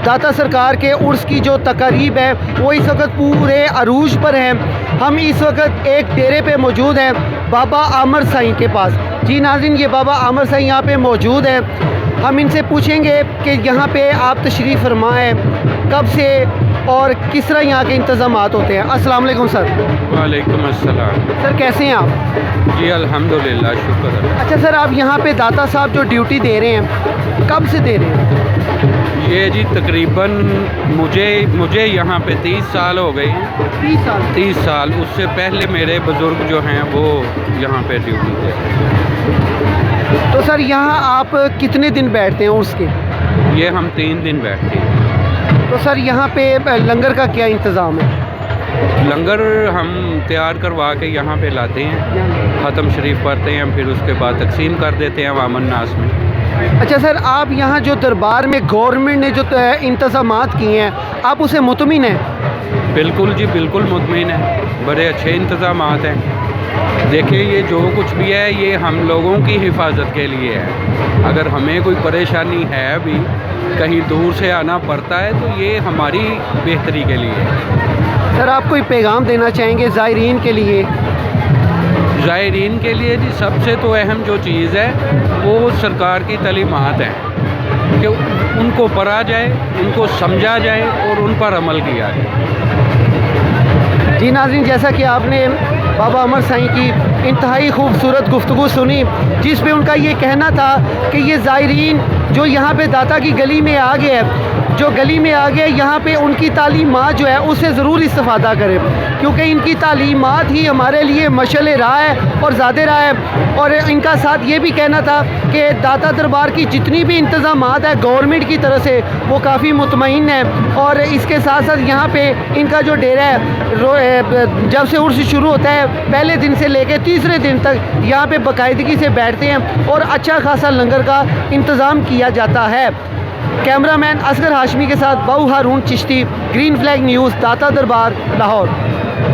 दाता सरकार के उर्स की जो तकारीब है वो इस वक्त पूरे अरूज पर हैं। हम इस वक्त एक डेरे पे मौजूद हैं बाबा आमर साईं के पास। जी नाज़रीन, ये बाबा आमर साईं यहाँ पे मौजूद हैं। हम इनसे पूछेंगे कि यहाँ पे आप तशरीफ़ फरमाएँ कब से और किस तरह यहाँ के इंतज़ामात होते हैं। अस्सलाम वालेकुम सर। वालेकुम अस्सलाम। सर कैसे हैं आप? जी अल्हम्दुलिल्लाह, शुक्र है। अच्छा सर, आप यहाँ पे दाता साहब जो ड्यूटी दे रहे हैं कब से दे रहे हैं? ये जी तकरीबन मुझे यहाँ पे 30 साल हो गए हैं। 30 साल। 30 साल। उससे पहले मेरे बुज़ुर्ग जो हैं वो यहाँ पे ड्यूटी दे रहे हैं। तो सर यहाँ आप कितने दिन बैठते हैं उसके? ये हम 3 दिन बैठते हैं। तो सर यहाँ पे लंगर का क्या इंतज़ाम है? लंगर हम तैयार करवा के यहाँ पे लाते हैं, ख़त्म शरीफ पढ़ते हैं, फिर उसके बाद तकसीम कर देते हैं अवामन नास में। अच्छा सर, आप यहाँ जो दरबार में गवर्नमेंट ने जो इंतज़ामात किए हैं आप उसे मुतमिन हैं? बिल्कुल जी, बिल्कुल मुतमिन है। बड़े अच्छे इंतज़ामात हैं। देखिए, ये जो कुछ भी है ये हम लोगों की हिफाजत के लिए है। अगर हमें कोई परेशानी है भी, कहीं दूर से आना पड़ता है, तो ये हमारी बेहतरी के लिए है। सर आप कोई पैगाम देना चाहेंगे ज़ायरीन के लिए? ज़ायरीन के लिए जी सबसे तो अहम जो चीज़ है वो सरकार की तालीमात हैं कि उनको पढ़ा जाए, उनको समझा जाए और उन पर अमल किया जाए। जी नाज़रीन, जैसा कि आपने बाबा अमर साईं की इंतहाई खूबसूरत गुफ्तगू सुनी जिस पे उनका ये कहना था कि ये ज़ायरीन जो यहाँ पे दाता की गली में आ गए, जो गली में आ गए, यहाँ पे उनकी तालीमात जो है उससे ज़रूर इस्तेफ़ादा करें, क्योंकि इनकी तालीमात ही हमारे लिए मशअल राह है और ज़ादे राह है। और इनका साथ ये भी कहना था कि दाता दरबार की जितनी भी इंतज़ामात है गवर्नमेंट की तरफ से वो काफ़ी मुतमईन है। और इसके साथ साथ यहाँ पे इनका जो डेरा है जब से उर्स शुरू होता है पहले दिन से लेकर तीसरे दिन तक यहाँ पे बाकायदगी से बैठते हैं और अच्छा खासा लंगर का इंतज़ाम किया जाता है। कैमरामैन असगर हाशमी के साथ बाऊ हारून चिश्ती, ग्रीन फ्लैग न्यूज़, दाता दरबार, लाहौर।